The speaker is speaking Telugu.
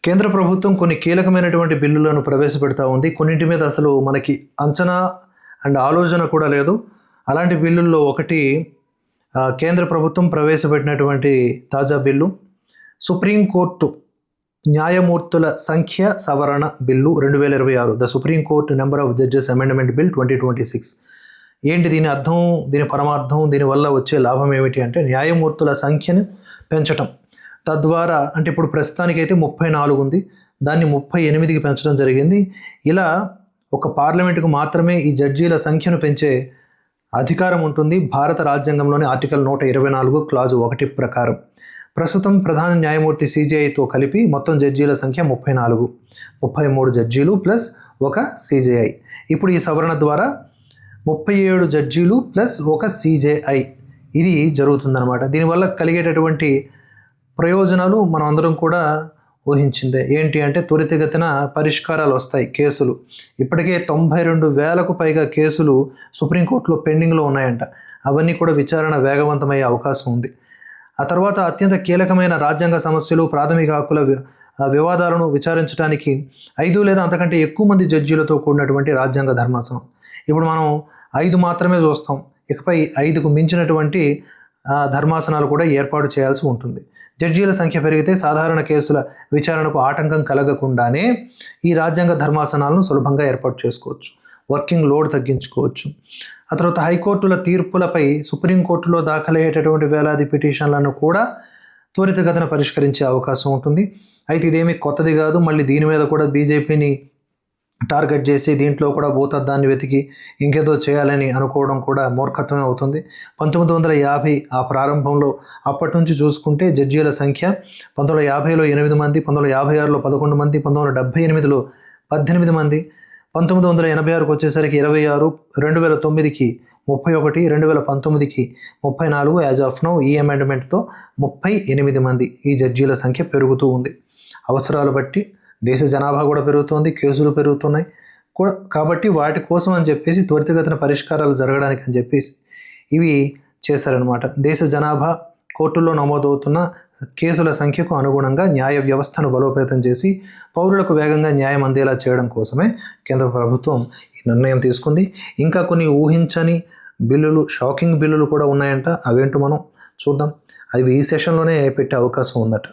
కేంద్ర ప్రభుత్వం కొన్ని కీలకమైనటువంటి బిల్లులను ప్రవేశపెడతా ఉంది. కొన్నింటి మీద అసలు మనకి అంచనా అండ్ ఆలోచన కూడా లేదు. అలాంటి బిల్లుల్లో ఒకటి కేంద్ర ప్రభుత్వం ప్రవేశపెట్టినటువంటి తాజా బిల్లు సుప్రీంకోర్టు న్యాయమూర్తుల సంఖ్య సవరణ bill 2026, the supreme court number of judges amendment bill 2026. ఏంటి దీని అర్థం, దీని పరమార్థం, దీనివల్ల వచ్చే లాభం ఏమిటి అంటే న్యాయమూర్తుల సంఖ్యను పెంచటం. తద్వారా అంటే ఇప్పుడు ప్రస్తుతానికైతే 34 ఉంది, దాన్ని 38కి పెంచడం జరిగింది. ఇలా ఒక పార్లమెంటుకు మాత్రమే ఈ జడ్జీల సంఖ్యను పెంచే అధికారం ఉంటుంది భారత రాజ్యాంగంలోని ఆర్టికల్ 124 క్లాజు 1 ప్రకారం. ప్రస్తుతం ప్రధాన న్యాయమూర్తి CJIతో కలిపి మొత్తం జడ్జీల సంఖ్య 34, 33 జడ్జీలు ప్లస్ ఒక CJI. ఇప్పుడు ఈ సవరణ ద్వారా 37 జడ్జీలు ప్లస్ ఒక CJI ఇది జరుగుతుందన్నమాట. దీనివల్ల కలిగేటటువంటి ప్రయోజనాలు మనం అందరం కూడా ఊహించిందే. ఏంటి అంటే త్వరితగతిన పరిష్కారాలు వస్తాయి. కేసులు ఇప్పటికే 92,000కు పైగా కేసులు సుప్రీంకోర్టులో పెండింగ్లో ఉన్నాయంట. అవన్నీ కూడా విచారణ వేగవంతమయ్యే అవకాశం ఉంది. ఆ తర్వాత అత్యంత కీలకమైన రాజ్యాంగ సమస్యలు, ప్రాథమిక హక్కుల వివాదాలను విచారించడానికి 5 లేదా అంతకంటే ఎక్కువ మంది జడ్జీలతో కూడినటువంటి రాజ్యాంగ ధర్మాసనం. ఇప్పుడు మనం 5 మాత్రమే చూస్తాం. ఇకపై 5కు మించినటువంటి ధర్మాసనాలు కూడా ఏర్పాటు చేయాల్సి ఉంటుంది. జడ్జీల సంఖ్య పెరిగితే సాధారణ కేసుల విచారణకు ఆటంకం కలగకుండానే ఈ రాజ్యాంగ ధర్మాసనాలను సులభంగా ఏర్పాటు చేసుకోవచ్చు, వర్కింగ్ లోడ్ తగ్గించుకోవచ్చు. ఆ తర్వాత హైకోర్టుల తీర్పులపై సుప్రీంకోర్టులో దాఖలయ్యేటటువంటి వేలాది పిటిషన్లను కూడా త్వరితగతిన పరిష్కరించే అవకాశం ఉంటుంది. అయితే ఇదేమీ కొత్తది కాదు. మళ్ళీ దీని మీద కూడా బీజేపీని టార్గెట్ చేసి దీంట్లో కూడా భూతద్దాన్ని వెతికి ఇంకేదో చేయాలని అనుకోవడం కూడా మూర్ఖత్వమే అవుతుంది. 1950 ఆ ప్రారంభంలో అప్పటి నుంచి చూసుకుంటే జడ్జీల సంఖ్య 1950లో 8 మంది, 1956లో 11 మంది, 1978లో 18 మంది, 1986కు వచ్చేసరికి 26, 2009కి 31, 2019కి 34, యాజ్ ఆఫ్ నౌ ఈ అమెండ్మెంట్తో 38 మంది ఈ జడ్జీల సంఖ్య పెరుగుతూ ఉంది. అవసరాలు బట్టి దేశ జనాభా కూడా పెరుగుతోంది, కేసులు పెరుగుతున్నాయి కూడా. కాబట్టి వాటి కోసం అని చెప్పేసి త్వరితగతిన పరిష్కారాలు జరగడానికి అని చెప్పేసి ఇవి చేశారనమాట. దేశ జనాభా, కోర్టుల్లో నమోదవుతున్న కేసుల సంఖ్యకు అనుగుణంగా న్యాయ వ్యవస్థను బలోపేతం చేసి పౌరులకు వేగంగా న్యాయం అందేలా చేయడం కోసమే కేంద్ర ప్రభుత్వం ఈ నిర్ణయం తీసుకుంది. ఇంకా కొన్ని ఊహించని బిల్లులు, షాకింగ్ బిల్లులు కూడా ఉన్నాయంట. అవేంటో మనం చూద్దాం. అవి ఈ సెషన్లోనే పెట్టే అవకాశం ఉందట.